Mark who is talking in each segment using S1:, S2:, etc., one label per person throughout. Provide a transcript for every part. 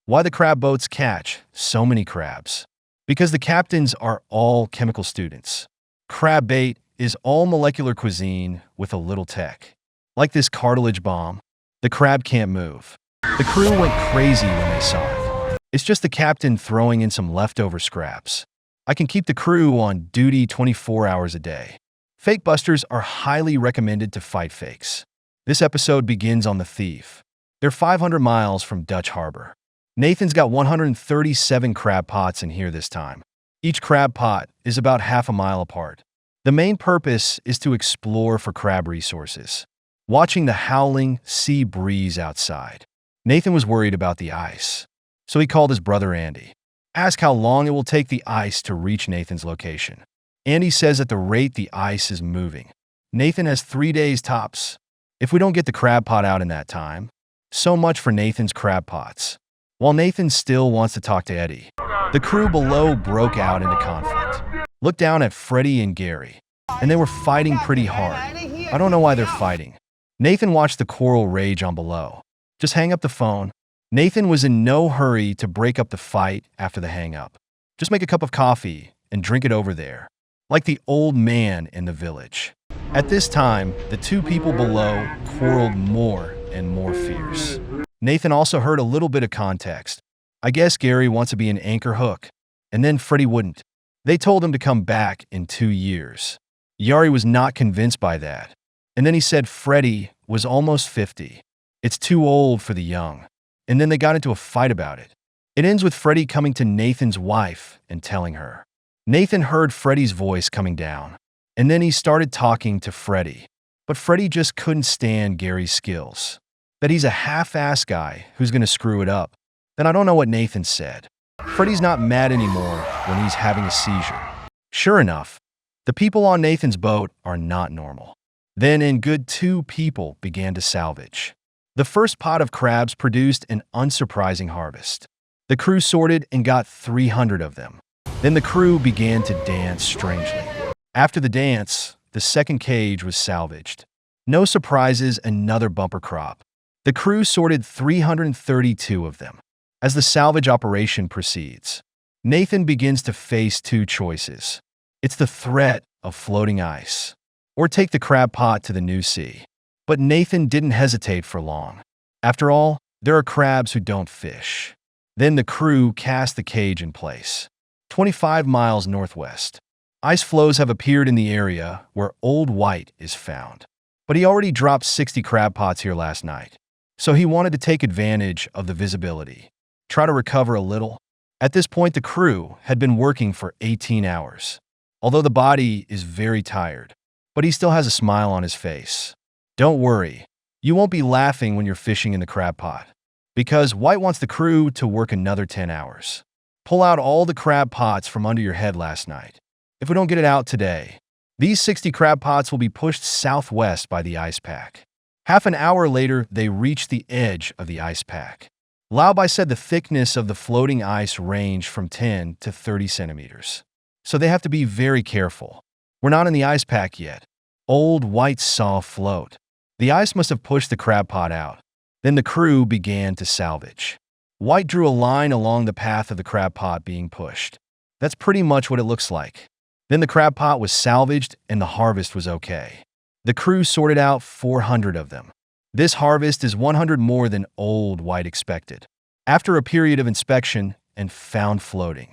S1: Why the crab boats catch so many crabs? Because the captains are all chemical students. Crab bait is all molecular cuisine with a little tech. Like this cartilage bomb, the crab can't move. The crew went crazy when they saw it. It's just the captain throwing in some leftover scraps. I can keep the crew on duty 24 hours a day. Fake busters are highly recommended to fight fakes. This episode begins on the Thief. They're 500 miles from Dutch Harbor. Nathan's got 137 crab pots in here this time. Each crab pot is about half a mile apart. The main purpose is to explore for crab resources. Watching the howling sea breeze outside, Nathan was worried about the ice. So he called his brother Andy. Asked how long it will take the ice to reach Nathan's location. Andy says at the rate the ice is moving, Nathan has 3 days tops. If we don't get the crab pot out in that time, so much for Nathan's crab pots. While Nathan still wants to talk to Eddie, the crew below broke out into conflict. Look down at Freddie and Gary, and they were fighting pretty hard. I don't know why they're fighting. Nathan watched the coral rage on below. Just hang up the phone. Nathan was in no hurry to break up the fight after the hang-up. Just make a cup of coffee and drink it over there, like the old man in the village. At this time, the two people below quarreled more and more fierce. Nathan also heard a little bit of context. I guess Gary wants to be an anchor hook, and then Freddie wouldn't. They told him to come back in 2 years. Yari was not convinced by that. And then he said Freddie was almost 50. It's too old for the young. And then they got into a fight about it. It ends with Freddie coming to Nathan's wife and telling her. Nathan heard Freddie's voice coming down, and then he started talking to Freddie. But Freddie just couldn't stand Gary's skills. That he's a half-ass guy who's going to screw it up. Then I don't know what Nathan said. Freddie's not mad anymore when he's having a seizure. Sure enough, the people on Nathan's boat are not normal. Then in good 2 people began to salvage. The first pot of crabs produced an unsurprising harvest. The crew sorted and got 300 of them. Then the crew began to dance strangely. After the dance, the second cage was salvaged. No surprises, another bumper crop. The crew sorted 332 of them. As the salvage operation proceeds, Nathan begins to face 2 choices. It's the threat of floating ice, or take the crab pot to the new sea. But Nathan didn't hesitate for long. After all, there are crabs who don't fish. Then the crew cast the cage in place. 25 miles northwest, ice floes have appeared in the area where Old White is found. But he already dropped 60 crab pots here last night. So he wanted to take advantage of the visibility, try to recover a little. At this point, the crew had been working for 18 hours. Although the body is very tired, but he still has a smile on his face. Don't worry, you won't be laughing when you're fishing in the crab pot, because White wants the crew to work another 10 hours. Pull out all the crab pots from under your head last night. If we don't get it out today, these 60 crab pots will be pushed southwest by the ice pack. Half an hour later, they reached the edge of the ice pack. Laubai said the thickness of the floating ice ranged from 10 to 30 centimeters. So they have to be very careful. We're not in the ice pack yet. Old White saw a float. The ice must have pushed the crab pot out. Then the crew began to salvage. White drew a line along the path of the crab pot being pushed. That's pretty much what it looks like. Then the crab pot was salvaged and the harvest was okay. The crew sorted out 400 of them. This harvest is 100 more than Old White expected. After a period of inspection and found floating,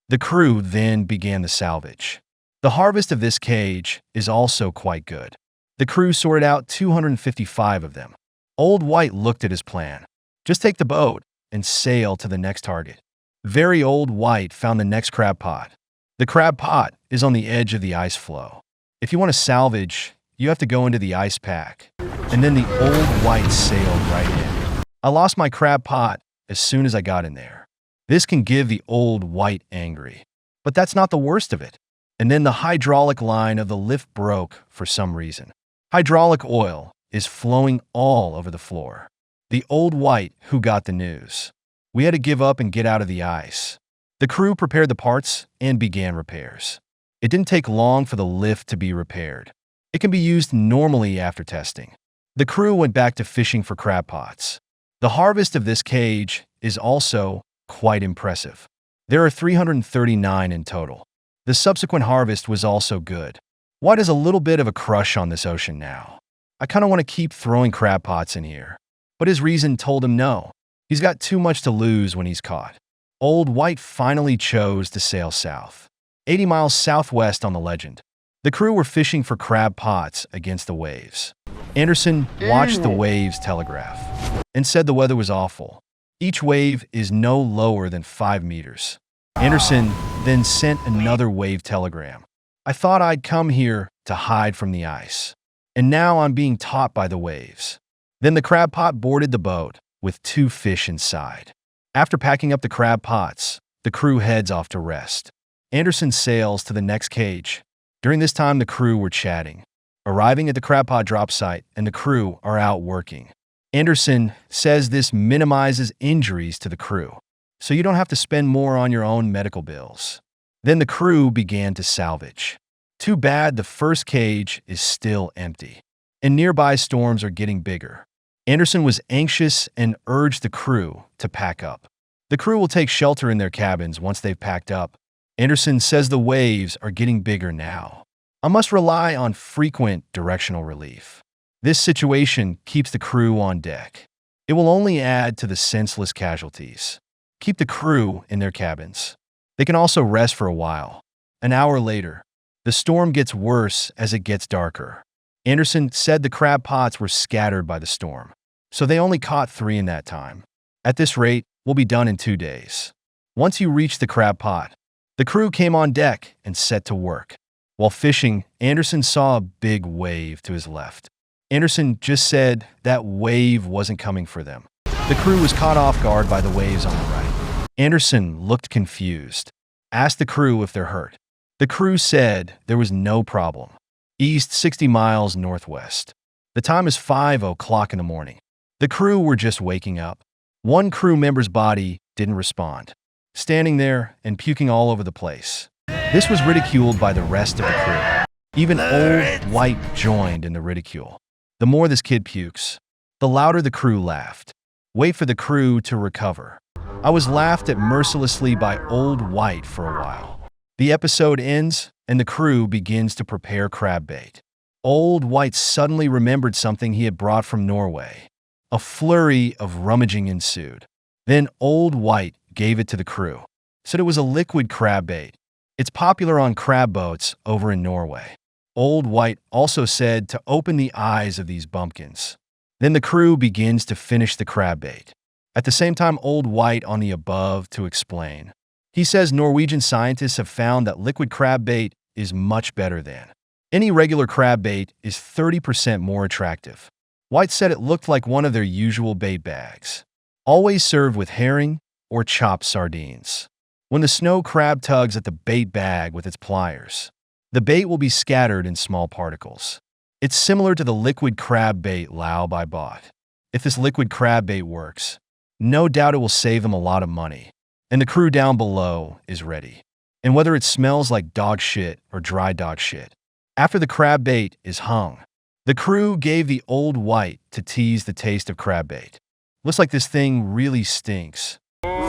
S1: the crew then began the salvage. The harvest of this cage is also quite good. The crew sorted out 255 of them. Old White looked at his plan. Just take the boat and sail to the next target. Very Old White found the next crab pot. The crab pot is on the edge of the ice floe. If you want to salvage, you have to go into the ice pack. And then the Old White sailed right in. I lost my crab pot as soon as I got in there. This can give the Old White angry. But that's not the worst of it. And then the hydraulic line of the lift broke for some reason. Hydraulic oil is flowing all over the floor. The Old White who got the news. We had to give up and get out of the ice. The crew prepared the parts and began repairs. It didn't take long for the lift to be repaired. It can be used normally after testing. The crew went back to fishing for crab pots. The harvest of this cage is also quite impressive. There are 339 in total. The subsequent harvest was also good. White has a little bit of a crush on this ocean now. I kind of want to keep throwing crab pots in here. But his reason told him no. He's got too much to lose when he's caught. Old White finally chose to sail south, 80 miles southwest on the Legend. The crew were fishing for crab pots against the waves. Anderson watched the waves telegraph and said the weather was awful. Each wave is no lower than 5 meters. Anderson then sent another wave telegram. I thought I'd come here to hide from the ice, and now I'm being taught by the waves. Then the crab pot boarded the boat with 2 fish inside. After packing up the crab pots, the crew heads off to rest. Anderson sails to the next cage. During this time, the crew were chatting, arriving at the crab pot drop site, and the crew are out working. Anderson says this minimizes injuries to the crew, so you don't have to spend more on your own medical bills. Then the crew began to salvage. Too bad the first cage is still empty, and nearby storms are getting bigger. Anderson was anxious and urged the crew to pack up. The crew will take shelter in their cabins once they've packed up. Anderson says the waves are getting bigger now. I must rely on frequent directional relief. This situation keeps the crew on deck. It will only add to the senseless casualties. Keep the crew in their cabins. They can also rest for a while. An hour later, the storm gets worse as it gets darker. Anderson said the crab pots were scattered by the storm, so they only caught 3 in that time. At this rate, we'll be done in 2 days. Once you reach the crab pot, the crew came on deck and set to work. While fishing, Anderson saw a big wave to his left. Anderson just said that wave wasn't coming for them. The crew was caught off guard by the waves on the right. Anderson looked confused, asked the crew if they're hurt. The crew said there was no problem. East 60 miles northwest. The time is 5 o'clock in the morning. The crew were just waking up. One crew member's body didn't respond, standing there and puking all over the place. This was ridiculed by the rest of the crew. Even Old White joined in the ridicule. The more this kid pukes, the louder the crew laughed. Wait for the crew to recover. I was laughed at mercilessly by Old White for a while. The episode ends, and the crew begins to prepare crab bait. Old White suddenly remembered something he had brought from Norway. A flurry of rummaging ensued. Then Old White gave it to the crew, said it was a liquid crab bait. It's popular on crab boats over in Norway. Old White also said to open the eyes of these bumpkins. Then the crew begins to finish the crab bait. At the same time, Old White on the above to explain. He says Norwegian scientists have found that liquid crab bait is much better than any regular crab bait is 30% more attractive. White said it looked like one of their usual bait bags, always served with herring or chopped sardines. When the snow crab tugs at the bait bag with its pliers, the bait will be scattered in small particles. It's similar to the liquid crab bait Laobai bought. If this liquid crab bait works, no doubt it will save them a lot of money. And the crew down below is ready. And whether it smells like dog shit or dry dog shit, after the crab bait is hung, the crew gave the Old White to tease the taste of crab bait. Looks like this thing really stinks.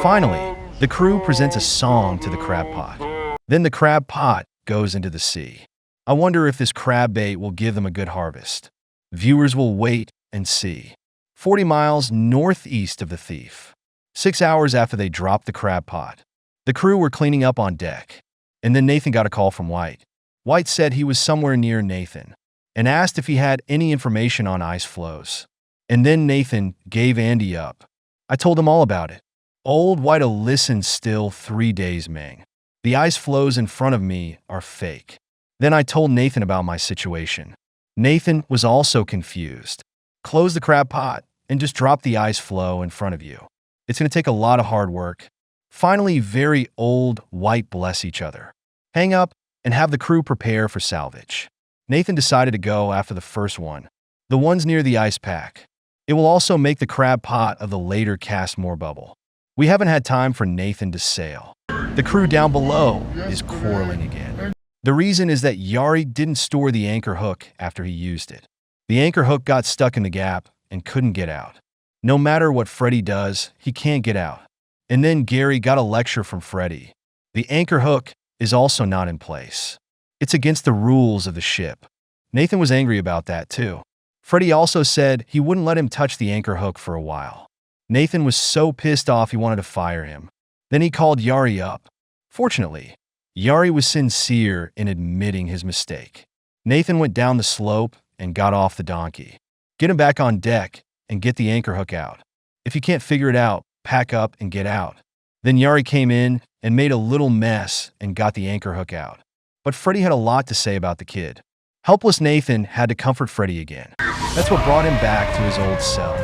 S1: Finally, the crew presents a song to the crab pot. Then the crab pot goes into the sea. I wonder if this crab bait will give them a good harvest. Viewers will wait and see. 40 miles northeast of the Thief. 6 hours after they dropped the crab pot, the crew were cleaning up on deck, and then Nathan got a call from White. White said he was somewhere near Nathan and asked if he had any information on ice flows. And then Nathan gave Andy up. I told him all about it. Old White'll listen still 3 days, Ming. The ice flows in front of me are fake. Then I told Nathan about my situation. Nathan was also confused. Close the crab pot and just drop the ice flow in front of you. It's going to take a lot of hard work. Finally, very Old White bless each other. Hang up and have the crew prepare for salvage. Nathan decided to go after the first one, the ones near the ice pack. It will also make the crab pot of the later cast more bubble. We haven't had time for Nathan to sail. The crew down below is quarreling again. The reason is that Yari didn't store the anchor hook after he used it. The anchor hook got stuck in the gap and couldn't get out. No matter what Freddy does, he can't get out. And then Gary got a lecture from Freddie. The anchor hook is also not in place. It's against the rules of the ship. Nathan was angry about that too. Freddie also said he wouldn't let him touch the anchor hook for a while. Nathan was so pissed off he wanted to fire him. Then he called Yari up. Fortunately, Yari was sincere in admitting his mistake. Nathan went down the slope and got off the donkey. Get him back on deck and get the anchor hook out. If you can't figure it out, pack up and get out. Then Yari came in and made a little mess and got the anchor hook out. But Freddie had a lot to say about the kid. Helpless Nathan had to comfort Freddie again. That's what brought him back to his old self.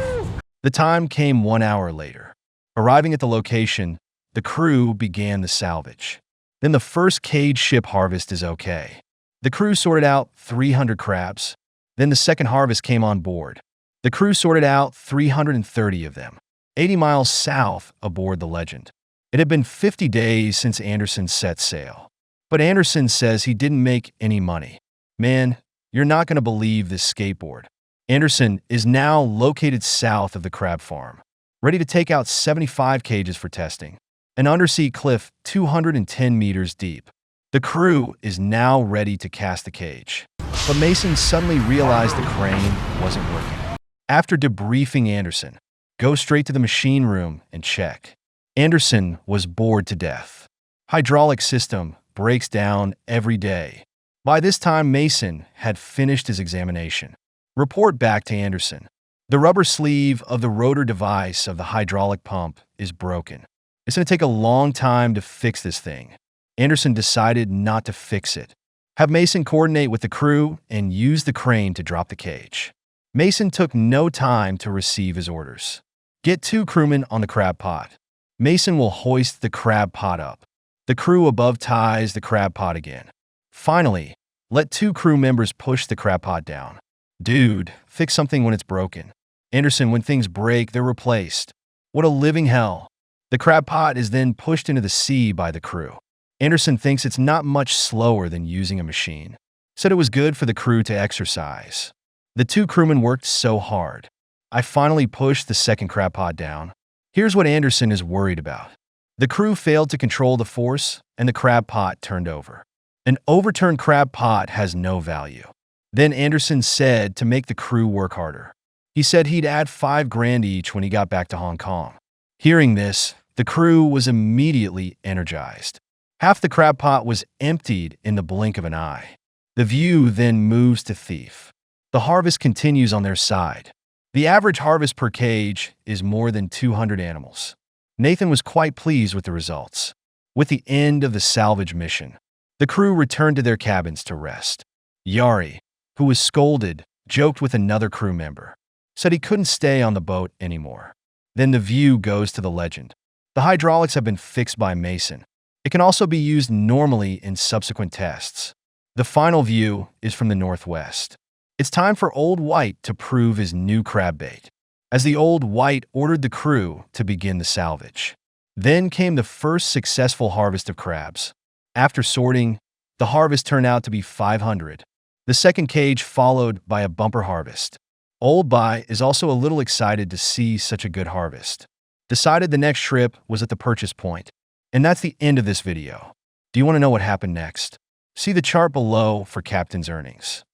S1: The time came 1 hour later. Arriving at the location, the crew began the salvage. Then the first cage ship harvest is okay. The crew sorted out 300 crabs. Then the second harvest came on board. The crew sorted out 330 of them, 80 miles south aboard the Legend. It had been 50 days since Anderson set sail. But Anderson says he didn't make any money. Man, you're not going to believe this skateboard. Anderson is now located south of the crab farm, ready to take out 75 cages for testing. An undersea cliff 210 meters deep. The crew is now ready to cast the cage. But Mason suddenly realized the crane wasn't working. After debriefing Anderson, go straight to the machine room and check. Anderson was bored to death. Hydraulic system breaks down every day. By this time, Mason had finished his examination. Report back to Anderson. The rubber sleeve of the rotor device of the hydraulic pump is broken. It's going to take a long time to fix this thing. Anderson decided not to fix it. Have Mason coordinate with the crew and use the crane to drop the cage. Mason took no time to receive his orders. Get 2 crewmen on the crab pot. Mason will hoist the crab pot up. The crew above ties the crab pot again. Finally, let 2 crew members push the crab pot down. Dude, fix something when it's broken. Anderson, when things break, they're replaced. What a living hell. The crab pot is then pushed into the sea by the crew. Anderson thinks it's not much slower than using a machine. Said it was good for the crew to exercise. The 2 crewmen worked so hard. I finally pushed the second crab pot down. Here's what Anderson is worried about. The crew failed to control the force, and the crab pot turned over. An overturned crab pot has no value. Then Anderson said to make the crew work harder. He said he'd add $5,000 each when he got back to Hong Kong. Hearing this, the crew was immediately energized. Half the crab pot was emptied in the blink of an eye. The view then moves to Thief. The harvest continues on their side. The average harvest per cage is more than 200 animals. Nathan was quite pleased with the results. With the end of the salvage mission, the crew returned to their cabins to rest. Yari, who was scolded, joked with another crew member, said he couldn't stay on the boat anymore. Then the view goes to the Legend. The hydraulics have been fixed by Mason. It can also be used normally in subsequent tests. The final view is from the northwest. It's time for Old White to prove his new crab bait, as the Old White ordered the crew to begin the salvage. Then came the first successful harvest of crabs. After sorting, the harvest turned out to be 500. The second cage followed by a bumper harvest. Old White is also a little excited to see such a good harvest. Decided the next trip was at the purchase point. And that's the end of this video. Do you want to know what happened next? See the chart below for Captain's earnings.